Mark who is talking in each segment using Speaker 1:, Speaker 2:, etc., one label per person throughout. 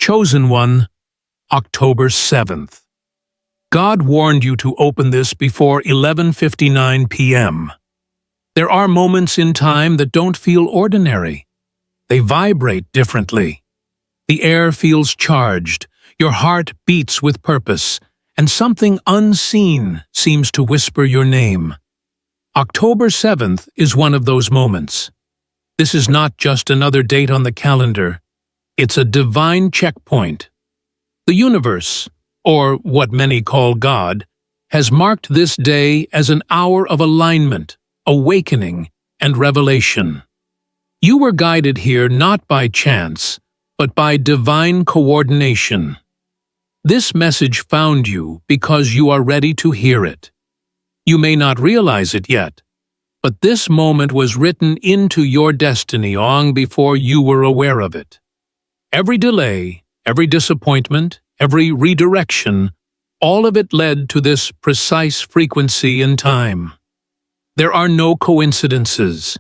Speaker 1: Chosen one, October 7th. God warned you to open this before 11:59 p.m. There are moments in time that don't feel ordinary. They vibrate differently. The air feels charged, your heart beats with purpose, and something unseen seems to whisper your name. October 7th is one of those moments. This is not just another date on the calendar. It's a divine checkpoint. The universe, or what many call God, has marked this day as an hour of alignment, awakening, and revelation. You were guided here not by chance, but by divine coordination. This message found you because you are ready to hear it. You may not realize it yet, but this moment was written into your destiny long before you were aware of it. Every delay, every disappointment, every redirection, all of it led to this precise frequency and time. There are no coincidences.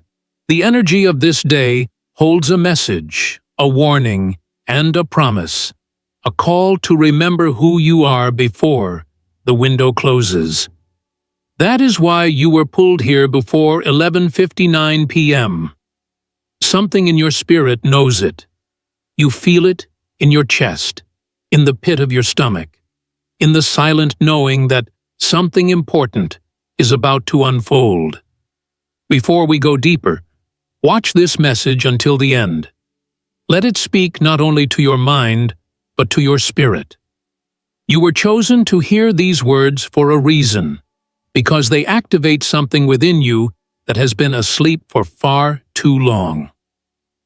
Speaker 1: The energy of this day holds a message, a warning, and a promise, a call to remember who you are before the window closes. That is why you were pulled here before 11:59 p.m. Something in your spirit knows it. You feel it in your chest, in the pit of your stomach, in the silent knowing that something important is about to unfold. Before we go deeper, watch this message until the end. Let it speak not only to your mind, but to your spirit. You were chosen to hear these words for a reason, because they activate something within you that has been asleep for far too long.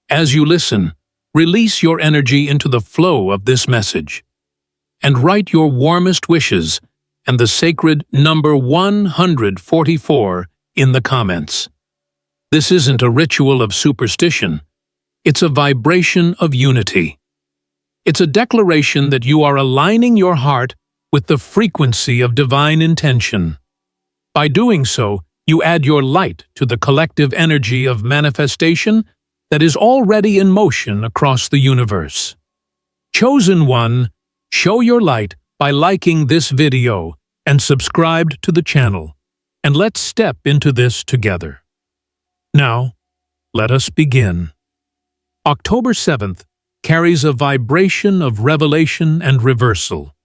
Speaker 1: As you listen, release your energy into the flow of this message, and write your warmest wishes and the sacred number 144 in the comments. This isn't a ritual of superstition. It's a vibration of unity. It's a declaration that you are aligning your heart with the frequency of divine intention. By doing so, you add your light to the collective energy of manifestation that is already in motion across the universe. Chosen one, show your light by liking this video and subscribe to the channel, and let's step into this together. Now, let us begin. October 7th carries a vibration of revelation and reversal.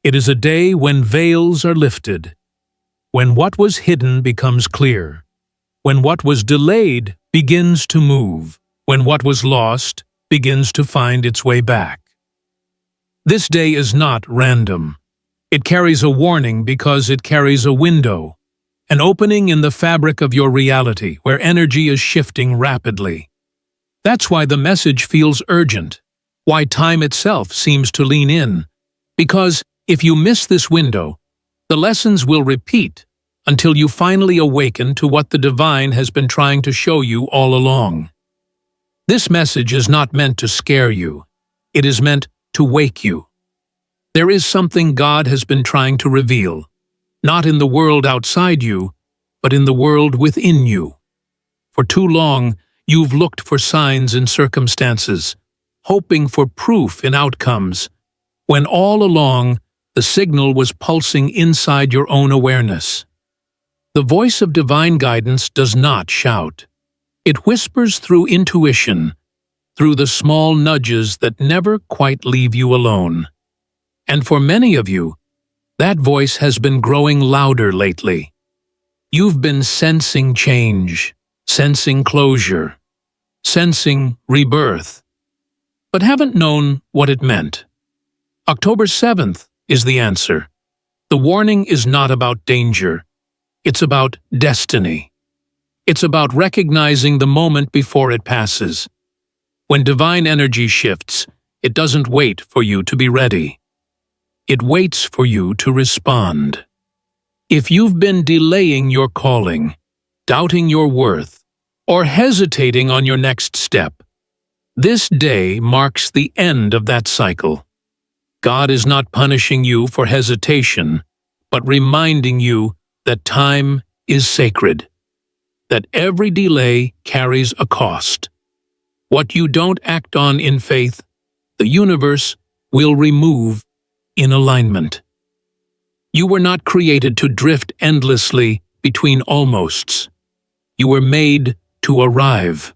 Speaker 1: It is a day when veils are lifted, when what was hidden becomes clear, when what was delayed begins to move, when what was lost begins to find its way back. This day is not random. It carries a warning because it carries a window, an opening in the fabric of your reality where energy is shifting rapidly. That's why the message feels urgent, why time itself seems to lean in, because if you miss this window, the lessons will repeat until you finally awaken to what the divine has been trying to show you all along. This message is not meant to scare you. It is meant to wake you. There is something God has been trying to reveal, not in the world outside you, but in the world within you. For too long, you've looked for signs in circumstances, hoping for proof in outcomes, when all along the signal was pulsing inside your own awareness. The voice of divine guidance does not shout. It whispers through intuition, through the small nudges that never quite leave you alone. And for many of you, that voice has been growing louder lately. You've been sensing change, sensing closure, sensing rebirth, but haven't known what it meant. October 7th is the answer. The warning is not about danger. It's about destiny. It's about recognizing the moment before it passes. When divine energy shifts, it doesn't wait for you to be ready. It waits for you to respond. If you've been delaying your calling, doubting your worth, or hesitating on your next step, this day marks the end of that cycle. God is not punishing you for hesitation, but reminding you that time is sacred, that every delay carries a cost. What you don't act on in faith the universe will remove in alignment. You were not created to drift endlessly between almosts. You were made to arrive,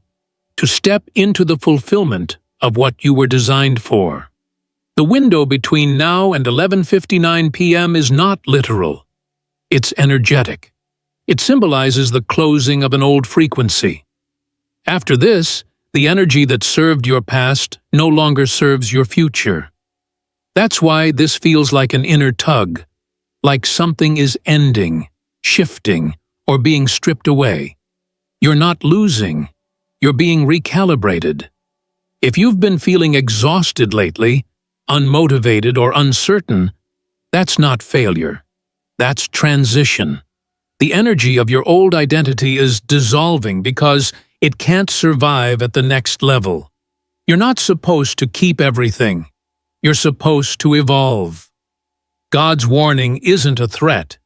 Speaker 1: to step into the fulfillment of what you were designed for. The window between now and 11:59 p.m. is not literal. It's energetic. It symbolizes the closing of an old frequency. After this, the energy that served your past no longer serves your future. That's why this feels like an inner tug, like something is ending, shifting, or being stripped away. You're not losing. You're being recalibrated. If you've been feeling exhausted lately, unmotivated or uncertain, that's not failure. That's transition. The energy of your old identity is dissolving because it can't survive at the next level. You're not supposed to keep everything. You're supposed to evolve. God's warning isn't a threat.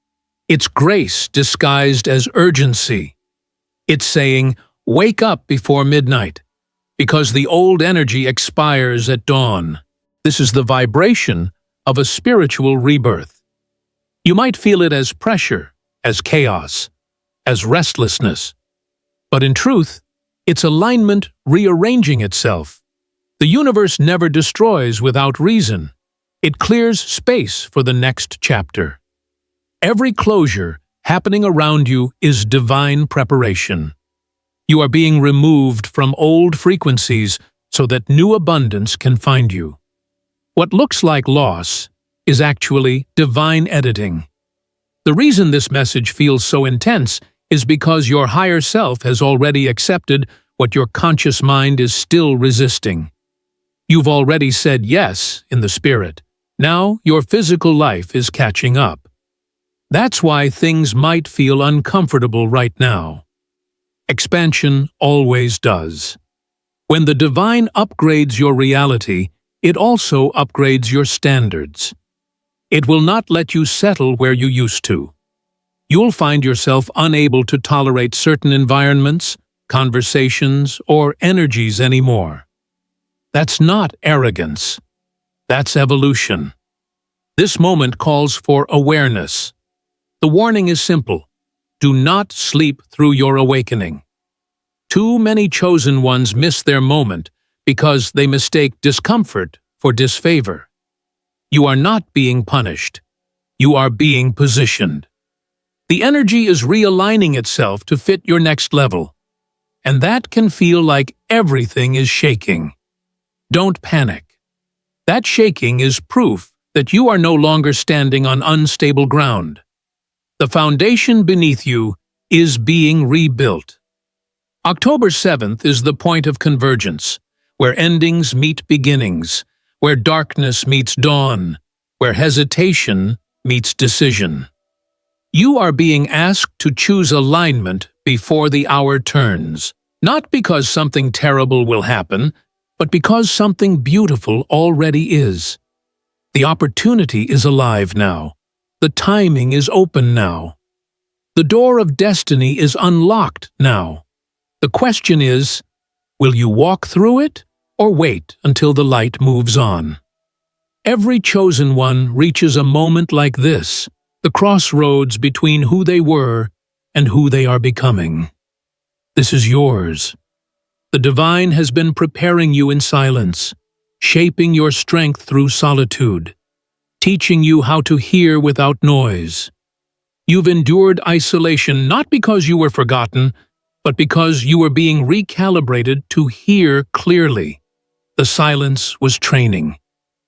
Speaker 1: It's grace disguised as urgency. It's saying, wake up before midnight, because the old energy expires at dawn. This is the vibration of a spiritual rebirth. You might feel it as pressure, as chaos, as restlessness. But in truth, it's alignment rearranging itself. The universe never destroys without reason. It clears space for the next chapter. Every closure happening around you is divine preparation. You are being removed from old frequencies so that new abundance can find you. What looks like loss is actually divine editing. The reason this message feels so intense is because your higher self has already accepted what your conscious mind is still resisting. You've already said yes in the spirit. Now your physical life is catching up. That's why things might feel uncomfortable right now. Expansion always does. When the divine upgrades your reality, it also upgrades your standards. It will not let you settle where you used to. You'll find yourself unable to tolerate certain environments, conversations, or energies anymore. That's not arrogance. That's evolution. This moment calls for awareness. The warning is simple. Do not sleep through your awakening. Too many chosen ones miss their moment because they mistake discomfort for disfavor. You are not being punished. You are being positioned. The energy is realigning itself to fit your next level, and that can feel like everything is shaking. Don't panic. That shaking is proof that you are no longer standing on unstable ground. The foundation beneath you is being rebuilt. October 7th is the point of convergence, where endings meet beginnings, where darkness meets dawn, where hesitation meets decision. You are being asked to choose alignment before the hour turns, not because something terrible will happen, but because something beautiful already is. The opportunity is alive now. The timing is open now. The door of destiny is unlocked now. The question is, will you walk through it or wait until the light moves on? Every chosen one reaches a moment like this, the crossroads between who they were and who they are becoming. This is yours. The divine has been preparing you in silence, shaping your strength through solitude, teaching you how to hear without noise. You've endured isolation not because you were forgotten, but because you were being recalibrated to hear clearly. The silence was training.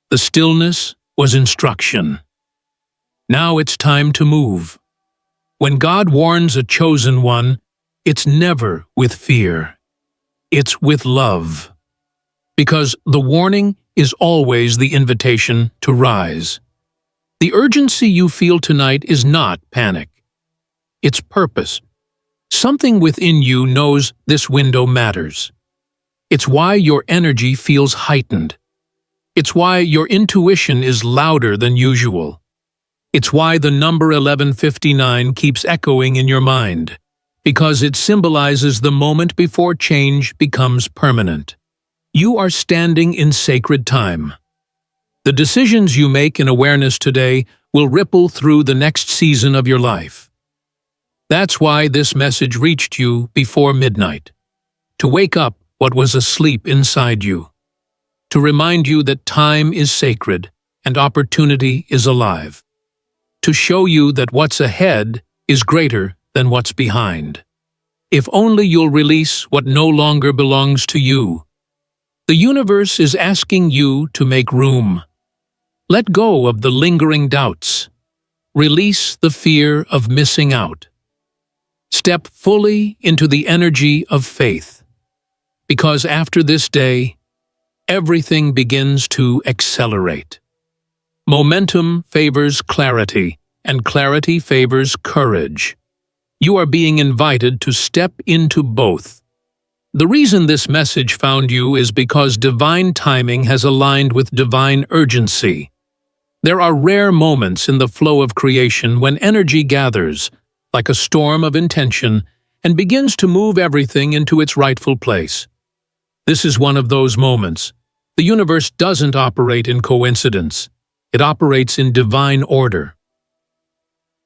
Speaker 1: The stillness was instruction. Now it's time to move. When God warns a chosen one, it's never with fear. It's with love. Because the warning is always the invitation to rise. The urgency you feel tonight is not panic. It's purpose. Something within you knows this window matters. It's why your energy feels heightened. It's why your intuition is louder than usual. It's why the number 1159 keeps echoing in your mind, because it symbolizes the moment before change becomes permanent. You are standing in sacred time. The decisions you make in awareness today will ripple through the next season of your life. That's why this message reached you before midnight, to wake up what was asleep inside you, to remind you that time is sacred and opportunity is alive, to show you that what's ahead is greater than what's behind. If only you'll release what no longer belongs to you. The universe is asking you to make room. Let go of the lingering doubts. Release the fear of missing out. Step fully into the energy of faith, because after this day, everything begins to accelerate. Momentum favors clarity, and clarity favors courage. You are being invited to step into both. The reason this message found you is because divine timing has aligned with divine urgency. There are rare moments in the flow of creation when energy gathers, like a storm of intention, and begins to move everything into its rightful place. This is one of those moments. The universe doesn't operate in coincidence. It operates in divine order.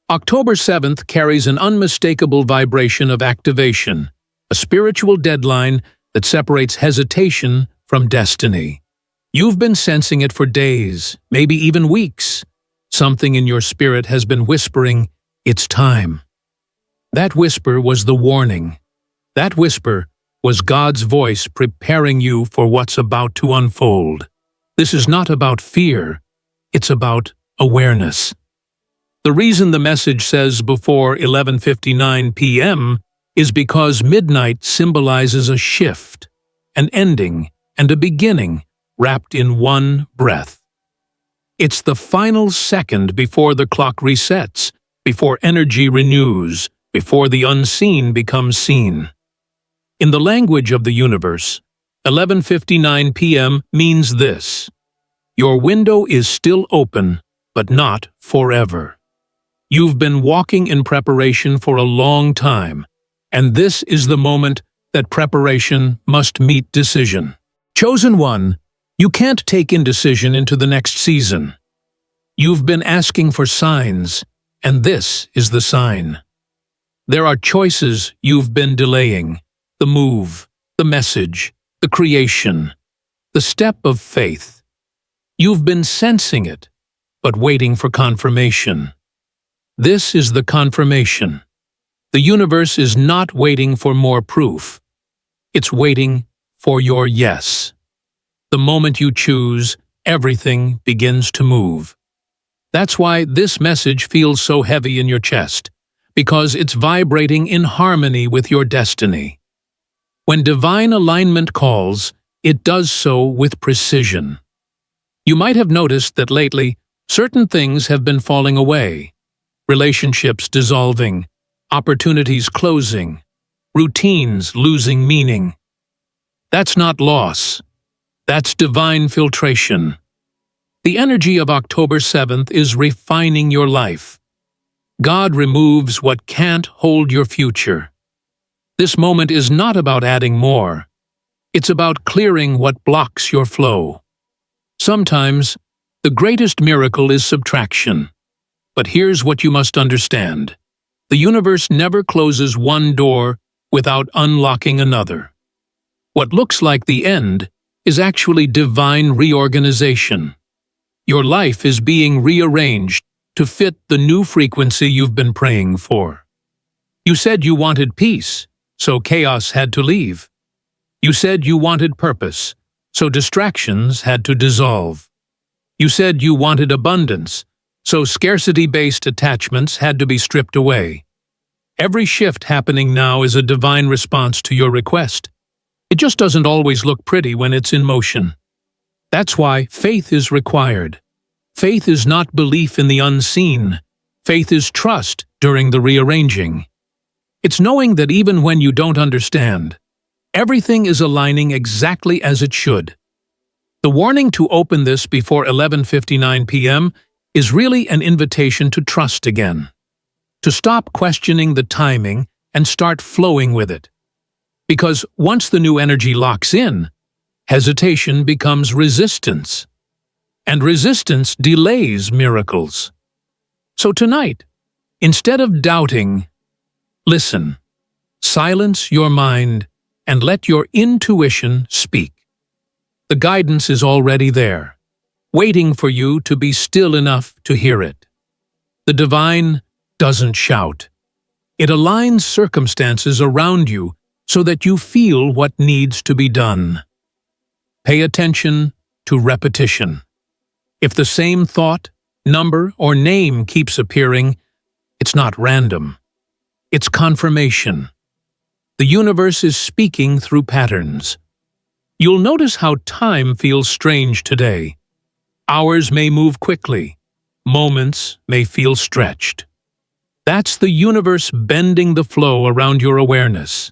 Speaker 1: October 7th carries an unmistakable vibration of activation, a spiritual deadline that separates hesitation from destiny. You've been sensing it for days, maybe even weeks. Something in your spirit has been whispering, "It's time." That whisper was the warning. That whisper was God's voice preparing you for what's about to unfold. This is not about fear, it's about awareness. The reason the message says before 11:59 p.m. is because midnight symbolizes a shift, an ending, and a beginning wrapped in one breath. It's the final second before the clock resets, before energy renews, before the unseen becomes seen. In the language of the universe, 11:59 p.m. means this: your window is still open, but not forever. You've been walking in preparation for a long time, and this is the moment that preparation must meet decision. Chosen one, you can't take indecision into the next season. You've been asking for signs, and this is the sign. There are choices you've been delaying: the move, the message, the creation, the step of faith. You've been sensing it, but waiting for confirmation. This is the confirmation. The universe is not waiting for more proof. It's waiting for your yes. The moment you choose, everything begins to move. That's why this message feels so heavy in your chest, because it's vibrating in harmony with your destiny. When divine alignment calls, it does so with precision. You might have noticed that lately, certain things have been falling away. Relationships dissolving, opportunities closing, routines losing meaning. That's not loss. That's divine filtration. The energy of October 7th is refining your life. God removes what can't hold your future. This moment is not about adding more. It's about clearing what blocks your flow. Sometimes, the greatest miracle is subtraction. But here's what you must understand. The universe never closes one door without unlocking another. What looks like the end is actually divine reorganization. Your life is being rearranged to fit the new frequency you've been praying for. You said you wanted peace, so chaos had to leave. You said you wanted purpose, so distractions had to dissolve. You said you wanted abundance, so scarcity-based attachments had to be stripped away. Every shift happening now is a divine response to your request. It just doesn't always look pretty when it's in motion. That's why faith is required. Faith is not belief in the unseen. Faith is trust during the rearranging. It's knowing that even when you don't understand, everything is aligning exactly as it should. The warning to open this before 11:59 p.m. is really an invitation to trust again, to stop questioning the timing and start flowing with it. Because once the new energy locks in, hesitation becomes resistance, and resistance delays miracles. So tonight, instead of doubting, listen, silence your mind, and let your intuition speak. The guidance is already there, waiting for you to be still enough to hear it. The divine doesn't shout. It aligns circumstances around you so that you feel what needs to be done. Pay attention to repetition. If the same thought, number, or name keeps appearing, it's not random. It's confirmation. The universe is speaking through patterns. You'll notice how time feels strange today. Hours may move quickly. Moments may feel stretched. That's the universe bending the flow around your awareness.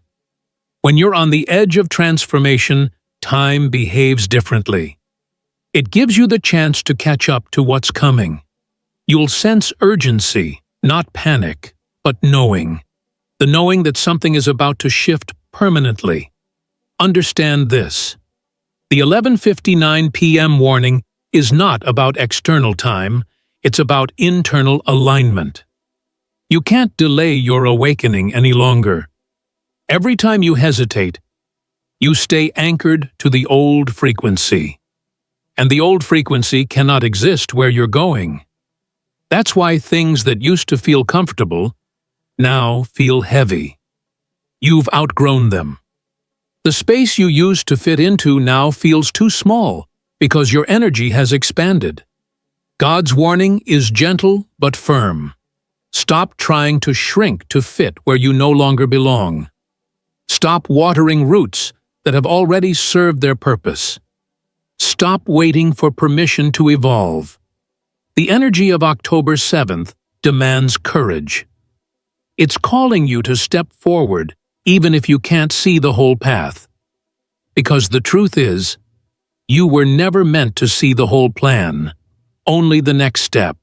Speaker 1: When you're on the edge of transformation, time behaves differently. It gives you the chance to catch up to what's coming. You'll sense urgency, not panic, but knowing. The knowing that something is about to shift permanently. Understand this. The 11:59 p.m. warning is not about external time, it's about internal alignment. You can't delay your awakening any longer. Every time you hesitate, you stay anchored to the old frequency. And the old frequency cannot exist where you're going. That's why things that used to feel comfortable now feel heavy. You've outgrown them. The space you used to fit into now feels too small because your energy has expanded. God's warning is gentle but firm. Stop trying to shrink to fit where you no longer belong. Stop watering roots that have already served their purpose. Stop waiting for permission to evolve. The energy of October 7th demands courage. It's calling you to step forward even if you can't see the whole path. Because the truth is, you were never meant to see the whole plan, only the next step.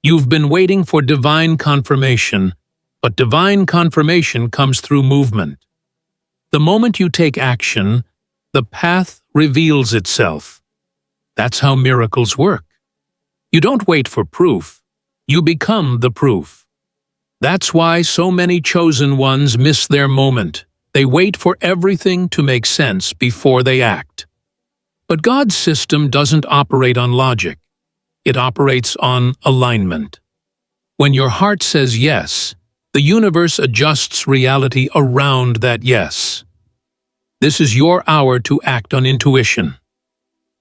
Speaker 1: You've been waiting for divine confirmation, but divine confirmation comes through movement. The moment you take action, the path reveals itself. That's how miracles work. You don't wait for proof, you become the proof. That's why so many chosen ones miss their moment. They wait for everything to make sense before they act. But God's system doesn't operate on logic. It operates on alignment. When your heart says yes, the universe adjusts reality around that yes. This is your hour to act on intuition.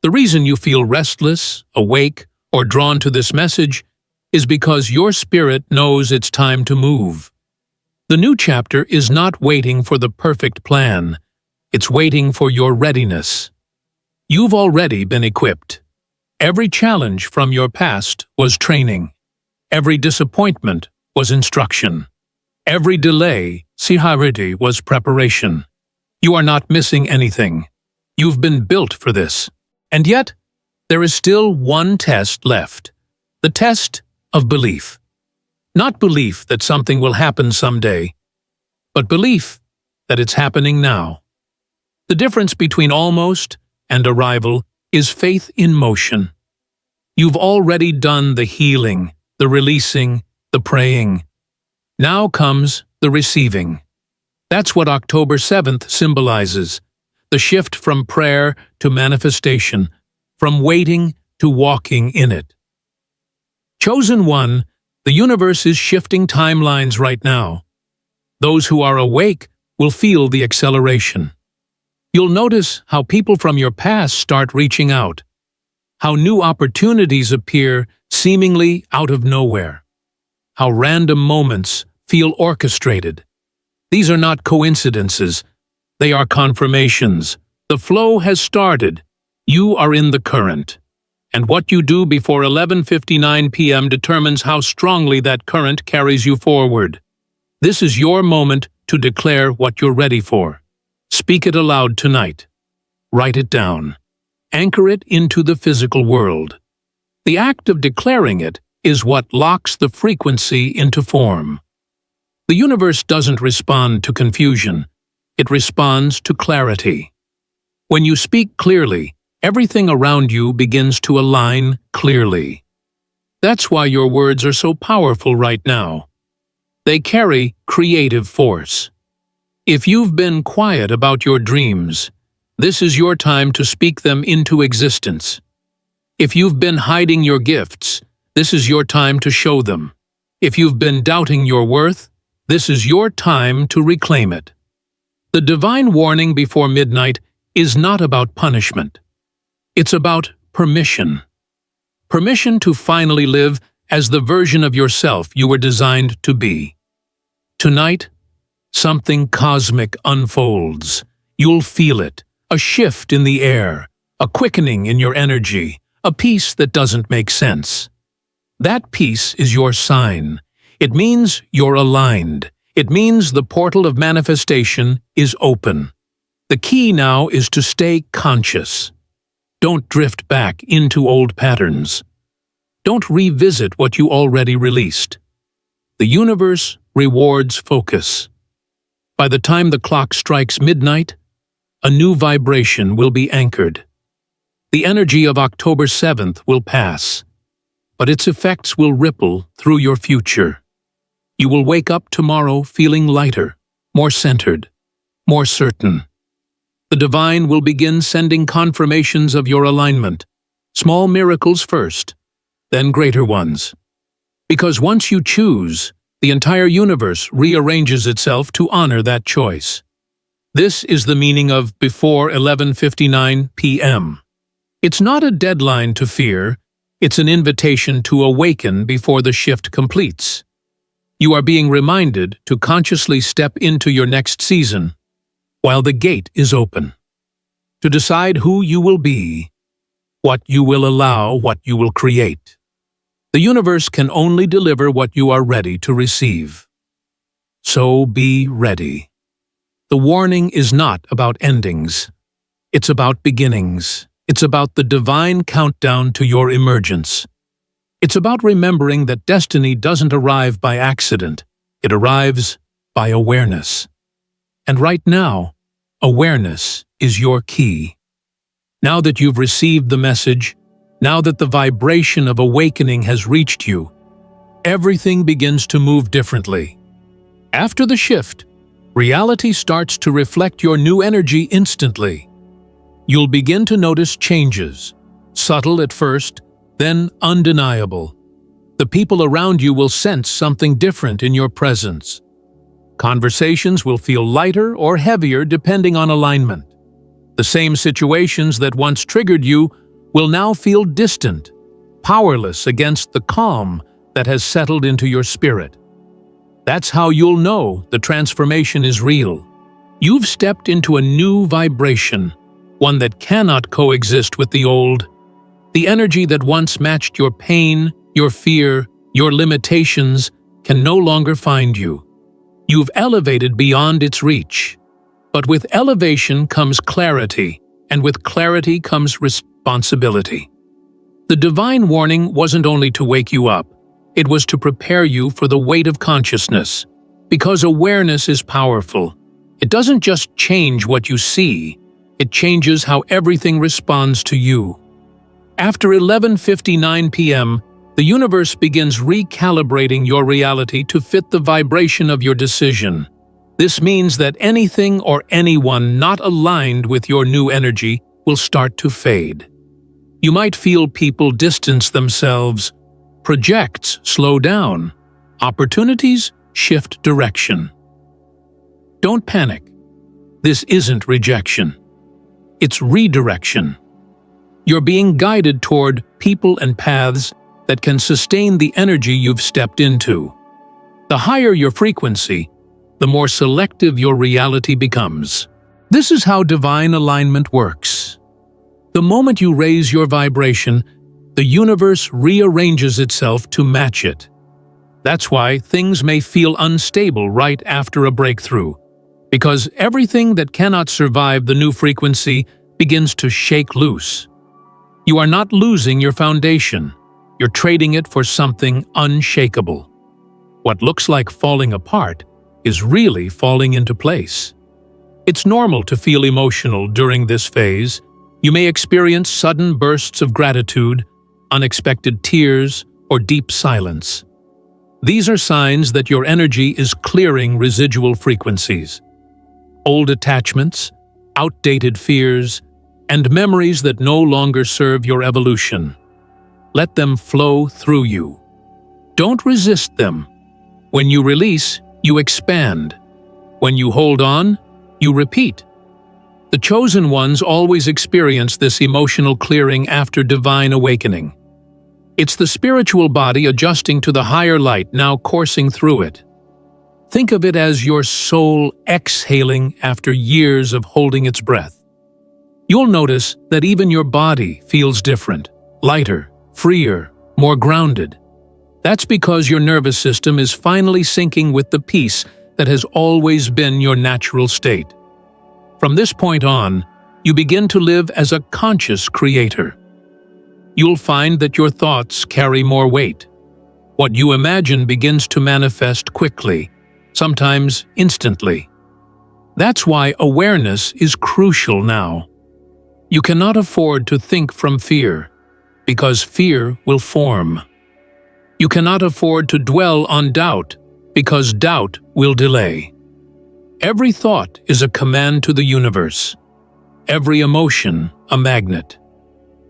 Speaker 1: The reason you feel restless, awake, or drawn to this message is because your spirit knows it's time to move. The new chapter is not waiting for the perfect plan. It's waiting for your readiness. You've already been equipped. Every challenge from your past was training. Every disappointment was instruction. Every delay, sihariti, was preparation. You are not missing anything. You've been built for this. And yet, there is still one test left. The test of belief. Not belief that something will happen someday, but belief that it's happening now. The difference between almost and arrival is faith in motion. You've already done the healing, the releasing, the praying. Now comes the receiving. That's what October 7th symbolizes, the shift from prayer to manifestation, from waiting to walking in it. Chosen one, the universe is shifting timelines right now. Those who are awake will feel the acceleration. You'll notice how people from your past start reaching out, how new opportunities appear seemingly out of nowhere, how random moments feel orchestrated. These are not coincidences, they are confirmations. The flow has started. You are in the current. And what you do before 11:59 p.m. determines how strongly that current carries you forward. This is your moment to declare what you're ready for. Speak it aloud tonight. Write it down. Anchor it into the physical world. The act of declaring it is what locks the frequency into form. The universe doesn't respond to confusion. It responds to clarity. When you speak clearly, everything around you begins to align clearly. That's why your words are so powerful right now. They carry creative force. If you've been quiet about your dreams, this is your time to speak them into existence. If you've been hiding your gifts, this is your time to show them. If you've been doubting your worth, this is your time to reclaim it. The divine warning before midnight is not about punishment. It's about permission. Permission to finally live as the version of yourself you were designed to be. Tonight, something cosmic unfolds. You'll feel it, a shift in the air, a quickening in your energy, a peace that doesn't make sense. That peace is your sign. It means you're aligned. It means the portal of manifestation is open. The key now is to stay conscious. Don't drift back into old patterns. Don't revisit what you already released. The universe rewards focus. By the time the clock strikes midnight, a new vibration will be anchored. The energy of October 7th will pass, but its effects will ripple through your future. You will wake up tomorrow feeling lighter, more centered, more certain. The divine will begin sending confirmations of your alignment, small miracles first, then greater ones. Because once you choose, the entire universe rearranges itself to honor that choice. This is the meaning of before 11:59 p.m. It's not a deadline to fear, it's an invitation to awaken before the shift completes. You are being reminded to consciously step into your next season, while the gate is open. To decide who you will be, what you will allow, what you will create. The universe can only deliver what you are ready to receive. So be ready. The warning is not about endings. It's about beginnings. It's about the divine countdown to your emergence. It's about remembering that destiny doesn't arrive by accident. It arrives by awareness. And right now, awareness is your key. Now that you've received the message, now that the vibration of awakening has reached you, everything begins to move differently. After the shift, reality starts to reflect your new energy instantly. You'll begin to notice changes, subtle at first, then undeniable. The people around you will sense something different in your presence. Conversations will feel lighter or heavier depending on alignment. The same situations that once triggered you will now feel distant, powerless against the calm that has settled into your spirit. That's how you'll know the transformation is real. You've stepped into a new vibration, one that cannot coexist with the old. The energy that once matched your pain, your fear, your limitations can no longer find you. You've elevated beyond its reach. But with elevation comes clarity, and with clarity comes responsibility. The divine warning wasn't only to wake you up, it was to prepare you for the weight of consciousness. Because awareness is powerful. It doesn't just change what you see, it changes how everything responds to you. After 11:59 p.m., the universe begins recalibrating your reality to fit the vibration of your decision. This means that anything or anyone not aligned with your new energy will start to fade. You might feel people distance themselves, projects slow down, opportunities shift direction. Don't panic. This isn't rejection. It's redirection. You're being guided toward people and paths that can sustain the energy you've stepped into. The higher your frequency, the more selective your reality becomes. This is how divine alignment works. The moment you raise your vibration, the universe rearranges itself to match it. That's why things may feel unstable right after a breakthrough, because everything that cannot survive the new frequency begins to shake loose. You are not losing your foundation. You're trading it for something unshakable. What looks like falling apart is really falling into place. It's normal to feel emotional during this phase. You may experience sudden bursts of gratitude, unexpected tears, or deep silence. These are signs that your energy is clearing residual frequencies. Old attachments, outdated fears, and memories that no longer serve your evolution. Let them flow through you. Don't resist them. When you release, you expand. When you hold on, you repeat. The chosen ones always experience this emotional clearing after divine awakening. It's the spiritual body adjusting to the higher light now coursing through it. Think of it as your soul exhaling after years of holding its breath. You'll notice that even your body feels different, lighter, freer, more grounded. That's because your nervous system is finally syncing with the peace that has always been your natural state. From this point on, you begin to live as a conscious creator. You'll find that your thoughts carry more weight. What you imagine begins to manifest quickly, sometimes instantly. That's why awareness is crucial now. You cannot afford to think from fear, because fear will form. You cannot afford to dwell on doubt, because doubt will delay. Every thought is a command to the universe. Every emotion, a magnet.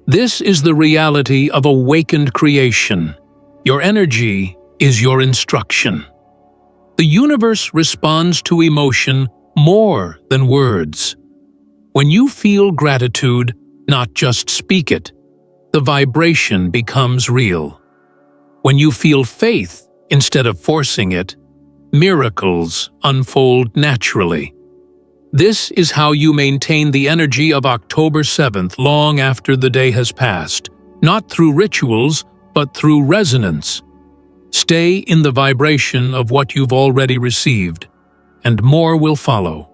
Speaker 1: This is the reality of awakened creation. Your energy is your instruction. The universe responds to emotion more than words. When you feel gratitude, not just speak it, the vibration becomes real. When you feel faith instead of forcing it, miracles unfold naturally. This is how you maintain the energy of October 7th long after the day has passed, not through rituals, but through resonance. Stay in the vibration of what you've already received, and more will follow.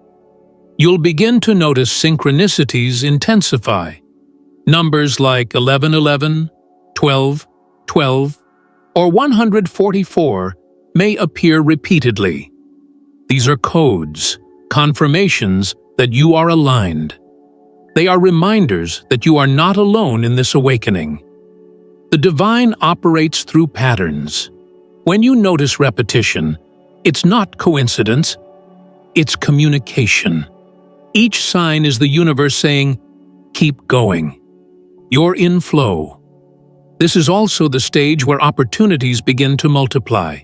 Speaker 1: You'll begin to notice synchronicities intensify. Numbers like 1111, 1212, or 144 may appear repeatedly. These are codes, confirmations that you are aligned. They are reminders that you are not alone in this awakening. The divine operates through patterns. When you notice repetition, it's not coincidence, it's communication. Each sign is the universe saying, "Keep going. You're in flow." This is also the stage where opportunities begin to multiply.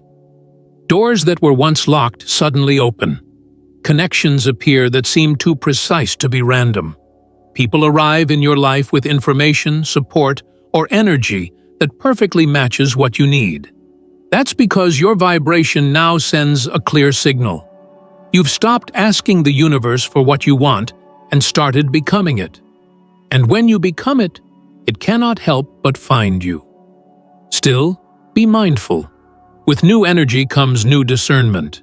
Speaker 1: Doors that were once locked suddenly open. Connections appear that seem too precise to be random. People arrive in your life with information, support, or energy that perfectly matches what you need. That's because your vibration now sends a clear signal. You've stopped asking the universe for what you want and started becoming it. And when you become it, it cannot help but find you. Still, be mindful. With new energy comes new discernment.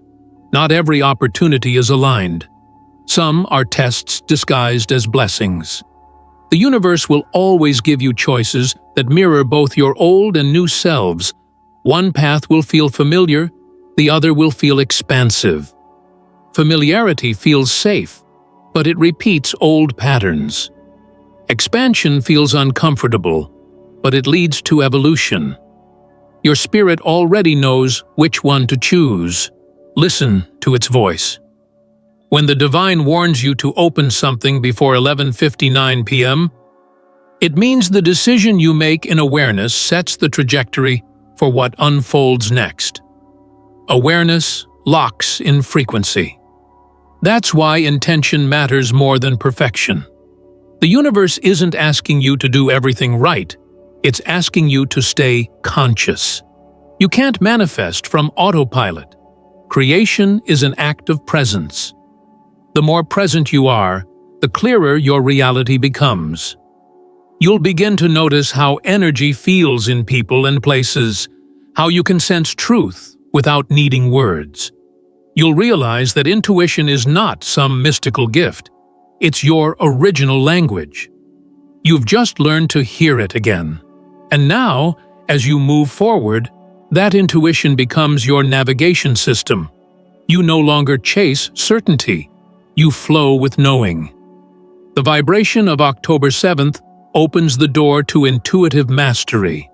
Speaker 1: Not every opportunity is aligned. Some are tests disguised as blessings. The universe will always give you choices that mirror both your old and new selves. One path will feel familiar, the other will feel expansive. Familiarity feels safe, but it repeats old patterns. Expansion feels uncomfortable, but it leads to evolution. Your spirit already knows which one to choose. Listen to its voice. When the divine warns you to open something before 11:59 p.m., it means the decision you make in awareness sets the trajectory for what unfolds next. Awareness locks in frequency. That's why intention matters more than perfection. The universe isn't asking you to do everything right. It's asking you to stay conscious. You can't manifest from autopilot. Creation is an act of presence. The more present you are, the clearer your reality becomes. You'll begin to notice how energy feels in people and places, how you can sense truth without needing words. You'll realize that intuition is not some mystical gift. It's your original language. You've just learned to hear it again. And now, as you move forward, that intuition becomes your navigation system. You no longer chase certainty. You flow with knowing. The vibration of October 7th opens the door to intuitive mastery.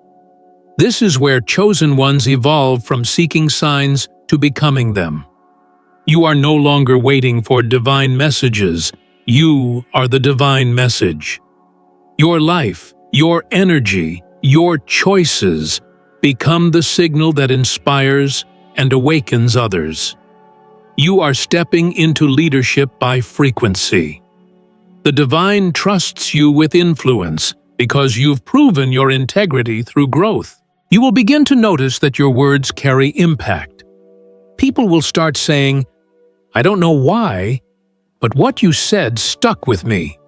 Speaker 1: This is where chosen ones evolve from seeking signs to becoming them. You are no longer waiting for divine messages. You are the divine message. Your life, your energy, your choices become the signal that inspires and awakens others. You are stepping into leadership by frequency. The divine trusts you with influence because you've proven your integrity through growth. You will begin to notice that your words carry impact. People will start saying, "I don't know why, but what you said stuck with me."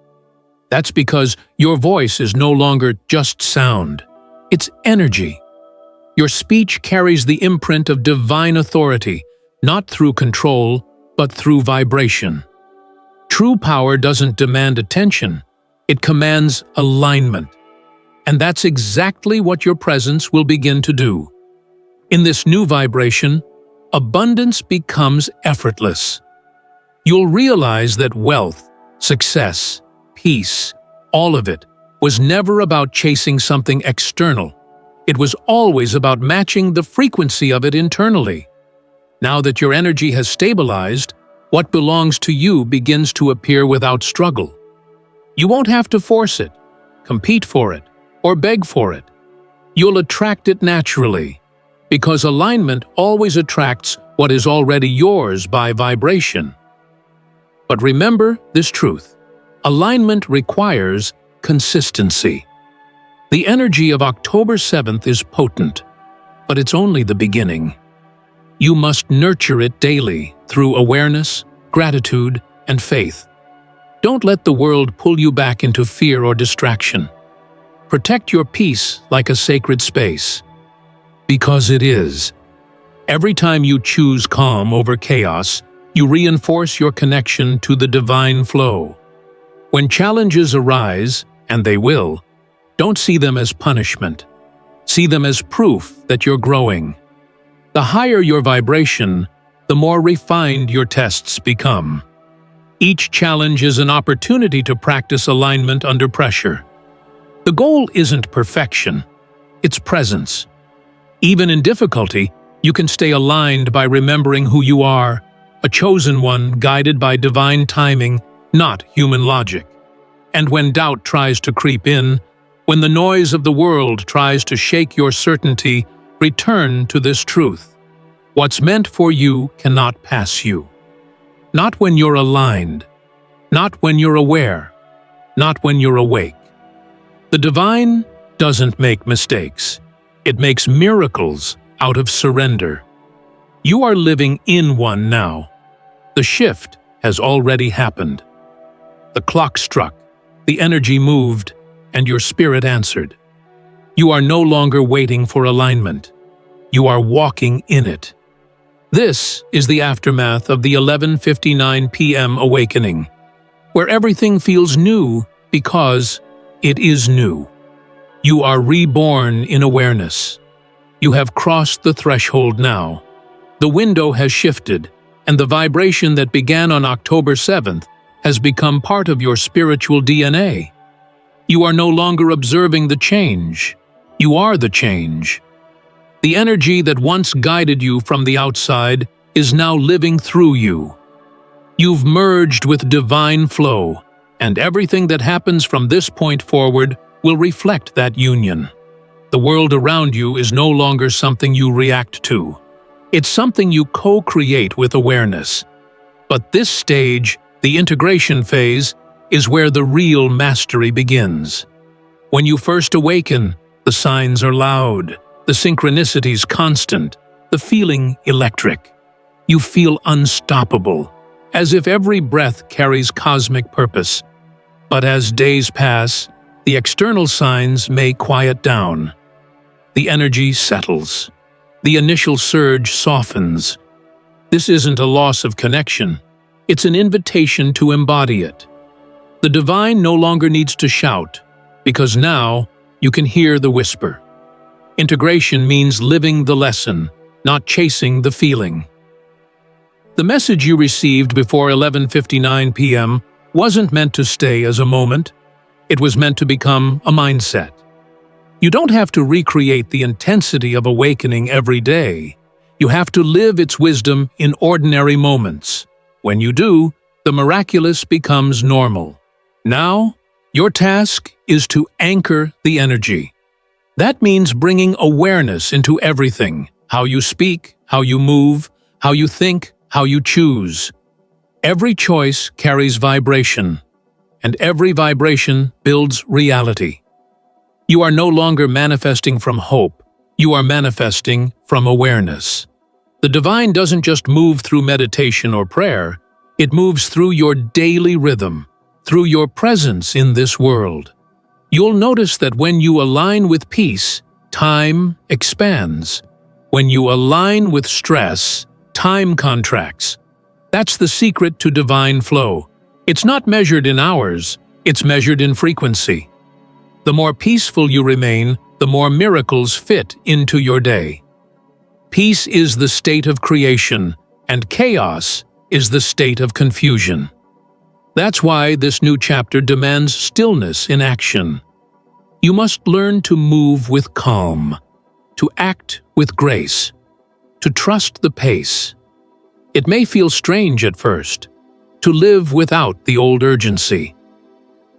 Speaker 1: That's because your voice is no longer just sound. It's energy. Your speech carries the imprint of divine authority, not through control, but through vibration. True power doesn't demand attention. It commands alignment. And that's exactly what your presence will begin to do. In this new vibration, abundance becomes effortless. You'll realize that wealth, success, peace, all of it, was never about chasing something external. It was always about matching the frequency of it internally. Now that your energy has stabilized, what belongs to you begins to appear without struggle. You won't have to force it, compete for it, or beg for it. You'll attract it naturally, because alignment always attracts what is already yours by vibration. But remember this truth: alignment requires consistency. The energy of October 7th is potent, but it's only the beginning. You must nurture it daily through awareness, gratitude, and faith. Don't let the world pull you back into fear or distraction. Protect your peace like a sacred space. Because it is. Every time you choose calm over chaos, you reinforce your connection to the divine flow. When challenges arise, and they will, don't see them as punishment. See them as proof that you're growing. The higher your vibration, the more refined your tests become. Each challenge is an opportunity to practice alignment under pressure. The goal isn't perfection, it's presence. Even in difficulty, you can stay aligned by remembering who you are, a chosen one guided by divine timing, not human logic. And when doubt tries to creep in, when the noise of the world tries to shake your certainty, return to this truth. What's meant for you cannot pass you. Not when you're aligned, not when you're aware, not when you're awake. The divine doesn't make mistakes. It makes miracles out of surrender. You are living in one now. The shift has already happened. The clock struck, the energy moved, and your spirit answered. You are no longer waiting for alignment. You are walking in it. This is the aftermath of the 11:59 p.m. awakening, where everything feels new because it is new. You are reborn in awareness. You have crossed the threshold now. The window has shifted, and the vibration that began on October 7th has become part of your spiritual DNA. You are no longer observing the change. You are the change. The energy that once guided you from the outside is now living through you. You've merged with divine flow, and everything that happens from this point forward will reflect that union. The world around you is no longer something you react to. It's something you co-create with awareness. But this stage, the integration phase, is where the real mastery begins. When you first awaken, the signs are loud, the synchronicities constant, the feeling electric. You feel unstoppable, as if every breath carries cosmic purpose. But as days pass, the external signs may quiet down. The energy settles. The initial surge softens. This isn't a loss of connection. It's an invitation to embody it. The divine no longer needs to shout, because now you can hear the whisper. Integration means living the lesson, not chasing the feeling. The message you received before 11:59 p.m. wasn't meant to stay as a moment. It was meant to become a mindset. You don't have to recreate the intensity of awakening every day. You have to live its wisdom in ordinary moments. When you do, the miraculous becomes normal. Now, your task is to anchor the energy. That means bringing awareness into everything: how you speak, how you move, how you think, how you choose. Every choice carries vibration, and every vibration builds reality. You are no longer manifesting from hope. You are manifesting from awareness. The divine doesn't just move through meditation or prayer. It moves through your daily rhythm, through your presence in this world. You'll notice that when you align with peace, time expands. When you align with stress, time contracts. That's the secret to divine flow. It's not measured in hours, it's measured in frequency. The more peaceful you remain, the more miracles fit into your day. Peace is the state of creation, and chaos is the state of confusion. That's why this new chapter demands stillness in action. You must learn to move with calm, to act with grace, to trust the pace. It may feel strange at first, to live without the old urgency.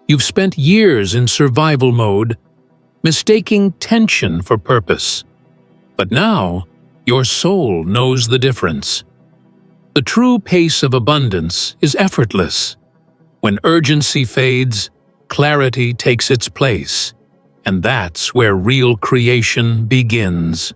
Speaker 1: You've spent years in survival mode, mistaking tension for purpose. But now, your soul knows the difference. The true pace of abundance is effortless. When urgency fades, clarity takes its place, and that's where real creation begins.